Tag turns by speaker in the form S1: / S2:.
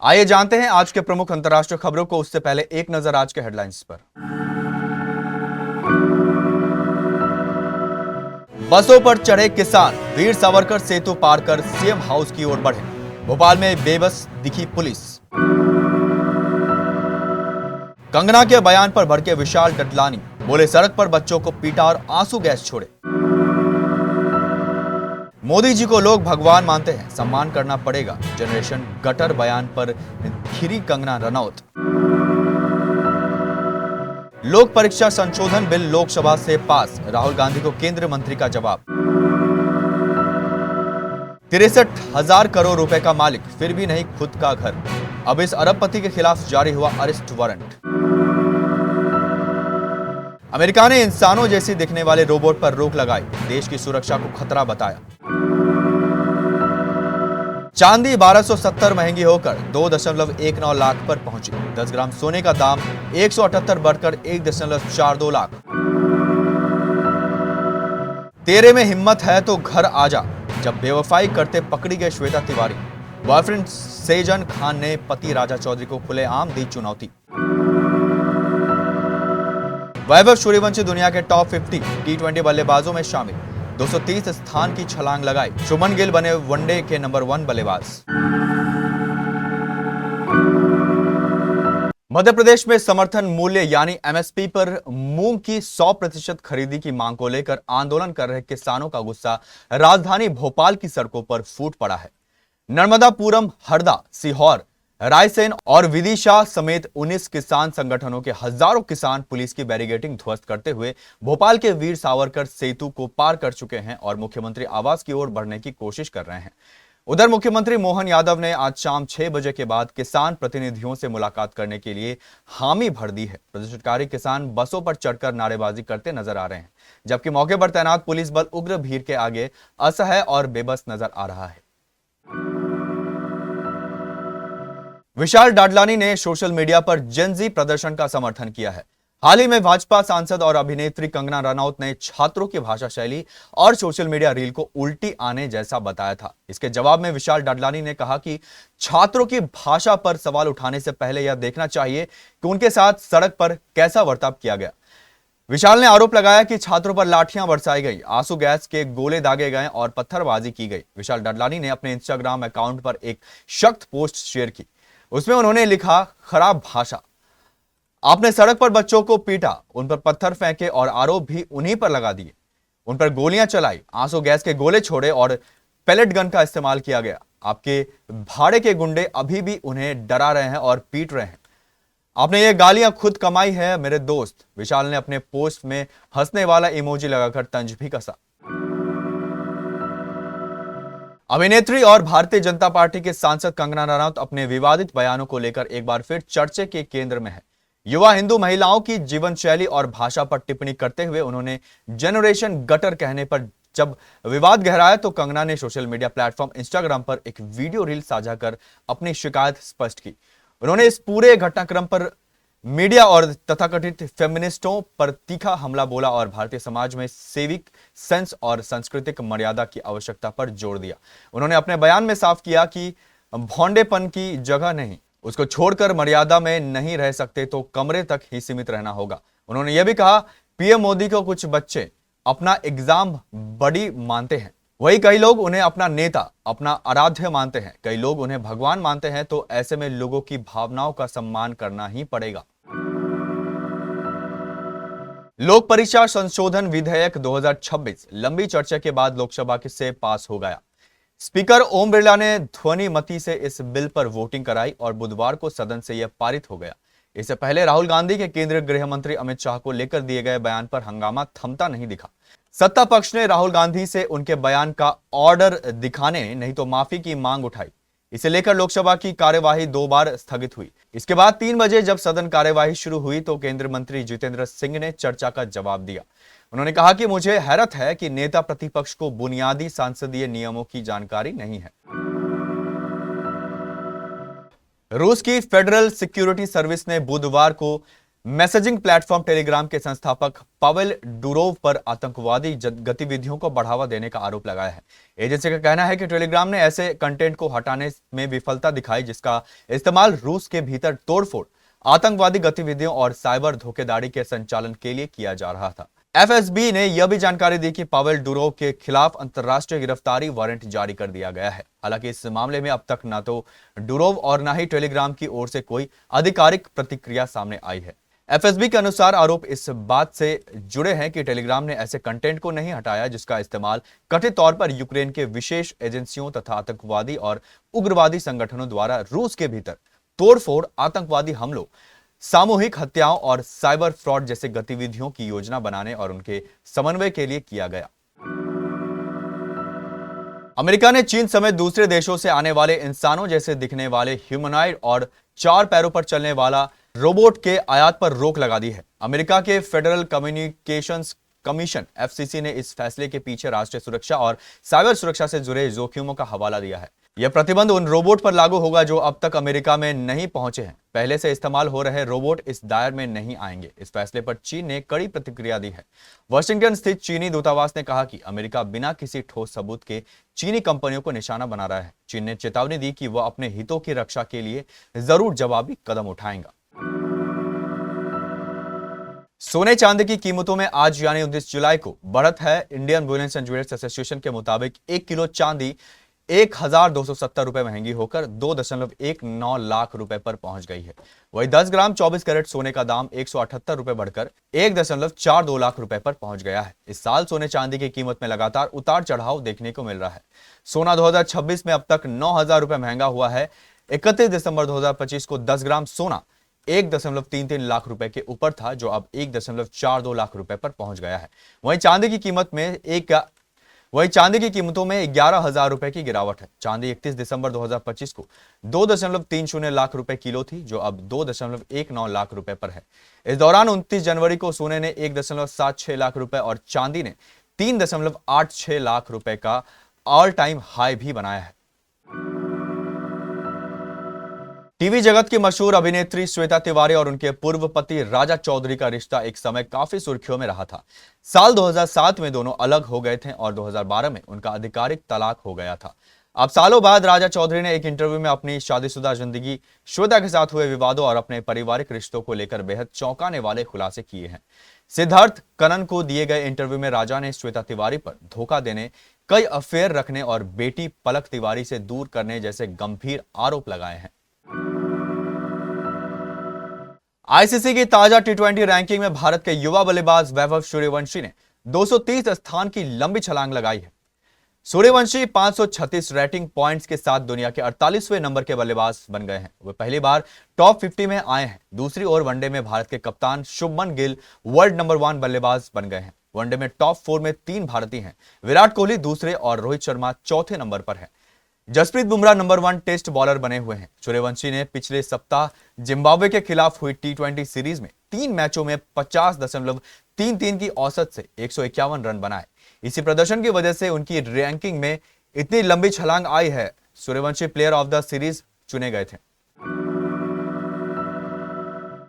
S1: आइए जानते हैं आज के प्रमुख अंतर्राष्ट्रीय खबरों को। उससे पहले एक नजर आज के हेडलाइंस पर। बसों पर चढ़े किसान, वीर सावरकर सेतु पार कर सीएम हाउस की ओर बढ़े। भोपाल में बेबस दिखी पुलिस। कंगना के बयान पर भड़के विशाल डडलानी, बोले सड़क पर बच्चों को पीटा और आंसू गैस छोड़े। मोदी जी को लोग भगवान मानते हैं, सम्मान करना पड़ेगा। जनरेशन गटर बयान पर घिरी कंगना रनौत। लोक परीक्षा संशोधन बिल लोकसभा से पास, राहुल गांधी को केंद्रीय मंत्री का जवाब। 63,000 करोड़ रुपए का मालिक, फिर भी नहीं खुद का घर। अब इस अरबपति के खिलाफ जारी हुआ अरेस्ट वारंट। अमेरिका ने इंसानों जैसी दिखने वाले रोबोट पर रोक लगाई, देश की सुरक्षा को खतरा बताया। चांदी 1270 महंगी होकर 2.19 लाख पर पहुंची। 10 ग्राम सोने का दाम 178 बढ़कर 1.42 लाख। तेरे में हिम्मत है तो घर आजा, जब बेवफाई करते पकड़ी गए श्वेता तिवारी। बॉयफ्रेंड सेजन खान ने पति राजा चौधरी को खुलेआम दी चुनौती। वैभव सूर्यवंशी दुनिया के टॉप 50 T20 बल्लेबाजों में शामिल, 230 स्थान की छलांग लगाई। शुभमन गिल बने वनडे के नंबर 1 बल्लेबाज। मध्य प्रदेश में समर्थन मूल्य यानी एमएसपी पर मूंग की 100% खरीदी की मांग को लेकर आंदोलन कर रहे किसानों का गुस्सा राजधानी भोपाल की सड़कों पर फूट पड़ा है। नर्मदापुरम, हरदा, सीहोर, रायसेन और विदिशा समेत 19 किसान संगठनों के हजारों किसान पुलिस की बैरिकेडिंग ध्वस्त करते हुए भोपाल के वीर सावरकर सेतु को पार कर चुके हैं और मुख्यमंत्री आवास की ओर बढ़ने की कोशिश कर रहे हैं। उधर मुख्यमंत्री मोहन यादव ने आज शाम 6 बजे के बाद किसान प्रतिनिधियों से मुलाकात करने के लिए हामी भर दी है। प्रदर्शनकारी किसान बसों पर चढ़कर नारेबाजी करते नजर आ रहे हैं, जबकि मौके पर तैनात पुलिस बल उग्र भीड़ के आगे असहाय और बेबस नजर आ रहा है। विशाल डडलानी ने सोशल मीडिया पर जेन-ज़ी प्रदर्शन का समर्थन किया है। हाल ही में भाजपा सांसद और अभिनेत्री कंगना रनौत ने छात्रों की भाषा शैली और सोशल मीडिया रील को उल्टी आने जैसा बताया था। इसके जवाब में विशाल डडलानी ने कहा कि छात्रों की भाषा पर सवाल उठाने से पहले यह देखना चाहिए कि उनके साथ सड़क पर कैसा बर्ताव किया गया। विशाल ने आरोप लगाया कि छात्रों पर लाठियां बरसाई गई, आंसू गैस के गोले दागे गए और पत्थरबाजी की गई। विशाल डडलानी ने अपने इंस्टाग्राम अकाउंट पर एक सख्त पोस्ट शेयर की। उसमें उन्होंने लिखा, खराब भाषा, आपने सड़क पर बच्चों को पीटा, उन पर पत्थर फेंके और आरोप भी उन्हीं पर लगा दिए। उन पर गोलियां चलाई, आंसू गैस के गोले छोड़े और पैलेट गन का इस्तेमाल किया गया। आपके भाड़े के गुंडे अभी भी उन्हें डरा रहे हैं और पीट रहे हैं। आपने ये गालियां खुद कमाई है मेरे दोस्त। विशाल ने अपने पोस्ट में हंसने वाला इमोजी लगाकर तंज भी कसा। अभिनेत्री और भारतीय जनता पार्टी के सांसद कंगना रनौत अपने विवादित बयानों को लेकर एक बार फिर चर्चे के केंद्र में है। युवा हिंदू महिलाओं की जीवन शैली और भाषा पर टिप्पणी करते हुए उन्होंने जनरेशन गटर कहने पर जब विवाद गहराया तो कंगना ने सोशल मीडिया प्लेटफॉर्म इंस्टाग्राम पर एक वीडियो रील साझा कर अपनी शिकायत स्पष्ट की। उन्होंने इस पूरे घटनाक्रम पर मीडिया और तथाकथित फेमिनिस्टों पर तीखा हमला बोला और भारतीय समाज में सिविक सेंस और सांस्कृतिक मर्यादा की आवश्यकता पर जोर दिया। उन्होंने अपने बयान में साफ किया कि भोंडेपन की जगह नहीं, उसको छोड़कर मर्यादा में नहीं रह सकते तो कमरे तक ही सीमित रहना होगा। उन्होंने यह भी कहा, पीएम मोदी को कुछ बच्चे अपना एग्जाम बड़ी मानते हैं, वही कई लोग उन्हें अपना नेता, अपना आराध्य मानते हैं, कई लोग उन्हें भगवान मानते हैं, तो ऐसे में लोगों की भावनाओं का सम्मान करना ही पड़ेगा। लोक परीक्षा संशोधन विधेयक 2026 लंबी चर्चा के बाद लोकसभा से पास हो गया। स्पीकर ओम बिरला ने ध्वनि मती से इस बिल पर वोटिंग कराई और बुधवार को सदन से यह पारित हो गया। इससे पहले राहुल गांधी के केंद्रीय गृह मंत्री अमित शाह को लेकर दिए गए बयान पर हंगामा थमता नहीं दिखा। सत्ता पक्ष ने राहुल गांधी से उनके बयान का ऑर्डर दिखाने नहीं तो माफी की मांग उठाई। इसे लेकर लोकसभा की कार्यवाही 2 बार स्थगित हुई। इसके बाद 3 बजे जब सदन कार्यवाही शुरू हुई तो केंद्रीय मंत्री जितेंद्र सिंह ने चर्चा का जवाब दिया। उन्होंने कहा कि मुझे हैरत है कि नेता प्रतिपक्ष को बुनियादी संसदीय नियमों की जानकारी नहीं है। रूस की फेडरल सिक्योरिटी सर्विस ने बुधवार को मैसेजिंग प्लेटफॉर्म टेलीग्राम के संस्थापक पावेल डुरोव पर आतंकवादी गतिविधियों को बढ़ावा देने का आरोप लगाया है। एजेंसी का कहना है कि टेलीग्राम ने ऐसे कंटेंट को हटाने में विफलता दिखाई जिसका इस्तेमाल रूस के भीतर तोड़फोड़, आतंकवादी गतिविधियों और साइबर धोखेधड़ी के संचालन के लिए किया जा रहा था। एफएसबी ने यह भी जानकारी दी कि पावेल डुरोव के खिलाफ अंतर्राष्ट्रीय गिरफ्तारी वारंट जारी कर दिया गया है। हालांकि इस मामले में अब तक न तो डुरोव और न ही टेलीग्राम की ओर से कोई आधिकारिक प्रतिक्रिया सामने आई है। एफएसबी के अनुसार आरोप इस बात से जुड़े हैं कि टेलीग्राम ने ऐसे कंटेंट को नहीं हटाया जिसका इस्तेमाल कथित तौर पर यूक्रेन के विशेष एजेंसियों तथा आतंकवादी और उग्रवादी संगठनों द्वारा रूस के भीतर तोड़फोड़, आतंकवादी हमलों, सामूहिक हत्याओं और साइबर फ्रॉड जैसे गतिविधियों की योजना बनाने और उनके समन्वय के लिए किया गया। अमेरिका ने चीन समेत दूसरे देशों से आने वाले इंसानों जैसे दिखने वाले ह्यूमनॉइड और 4 पैरों पर चलने वाला रोबोट के आयात पर रोक लगा दी है। अमेरिका के फेडरल कम्युनिकेशंस कमीशन एफसीसी ने इस फैसले के पीछे राष्ट्रीय सुरक्षा और साइबर सुरक्षा से जुड़े जोखिमों का हवाला दिया है। यह प्रतिबंध उन रोबोट पर लागू होगा जो अब तक अमेरिका में नहीं पहुंचे हैं। पहले से इस्तेमाल हो रहे रोबोट इस दायरे में नहीं आएंगे। इस फैसले पर चीन ने कड़ी प्रतिक्रिया दी है। वाशिंगटन स्थित चीनी दूतावास ने कहा कि अमेरिका बिना किसी ठोस सबूत के चीनी कंपनियों को निशाना बना रहा है। चीन ने चेतावनी दी कि वह अपने हितों की रक्षा के लिए जरूर जवाबी कदम उठाएगा। सोने चांदी की कीमतों में आज यानी 29 जुलाई को बढ़त है। Indian Boolean and jewellers association के मुताबिक 1 किलो चांदी 1270 रुपए महंगी होकर 2.19 लाख रुपए पर पहुंच गई है। वहीं 10 ग्राम 24 कैरेट सोने का दाम 178 रुपए बढ़कर 1.42 लाख रुपए पर पहुंच गया है। इस साल सोने चांदी की कीमत में लगातार उतार चढ़ाव देखने को मिल रहा है। सोना 2026 में अब तक 9,000 रुपए महंगा हुआ है। 31 दिसंबर 2025 को 10 ग्राम सोना 1.33 लाख रुपए के ऊपर था, जो अब 1.42 लाख रुपए पर पहुंच गया है। वहीं चांदी की कीमतों में 11,000 रुपए की गिरावट है। चांदी 31 दिसंबर 2025 को 2.30 लाख रुपए किलो थी, जो अब 2.19 लाख रुपए पर है। इस दौरान 29 जनवरी को सोने ने 1.76 लाख रुपए और चांदी ने 3.86 लाख रुपए का ऑल टाइम हाई भी बनाया है। टीवी जगत की मशहूर अभिनेत्री श्वेता तिवारी और उनके पूर्व पति राजा चौधरी का रिश्ता एक समय काफी सुर्खियों में रहा था। साल 2007 में दोनों अलग हो गए थे और 2012 में उनका आधिकारिक तलाक हो गया था। अब सालों बाद राजा चौधरी ने एक इंटरव्यू में अपनी शादीशुदा जिंदगी, श्वेता के साथ हुए विवादों और अपने पारिवारिक रिश्तों को लेकर बेहद चौंकाने वाले खुलासे किए हैं। सिद्धार्थ कनन को दिए गए इंटरव्यू में राजा ने श्वेता तिवारी पर धोखा देने, कई अफेयर रखने और बेटी पलक तिवारी से दूर करने जैसे गंभीर आरोप लगाए हैं। आईसीसी की ताजा टी20 रैंकिंग में भारत के युवा बल्लेबाज वैभव सूर्यवंशी ने 230 स्थान की लंबी छलांग लगाई है। सूर्यवंशी 536 रेटिंग पॉइंट्स के साथ दुनिया के 48वें नंबर के बल्लेबाज बन गए हैं। वे पहली बार टॉप 50 में आए हैं। दूसरी ओर वनडे में भारत के कप्तान शुभमन गिल वर्ल्ड नंबर 1 बल्लेबाज बन गए हैं। वनडे में टॉप 4 में 3 भारतीय हैं। विराट कोहली दूसरे और रोहित शर्मा चौथे नंबर पर है। Jasprit Bumrah number 1 test bowler बने हुए हैं। सूर्यवंशी ने पिछले सप्ताह जिम्बाब्वे के खिलाफ हुई टी20 सीरीज में 3 मैचों में 50.33 की औसत से 151 रन बनाए। इसी प्रदर्शन की वजह से उनकी रैंकिंग में इतनी लंबी छलांग आई है। Suryavanshi player of the series चुने गए थे।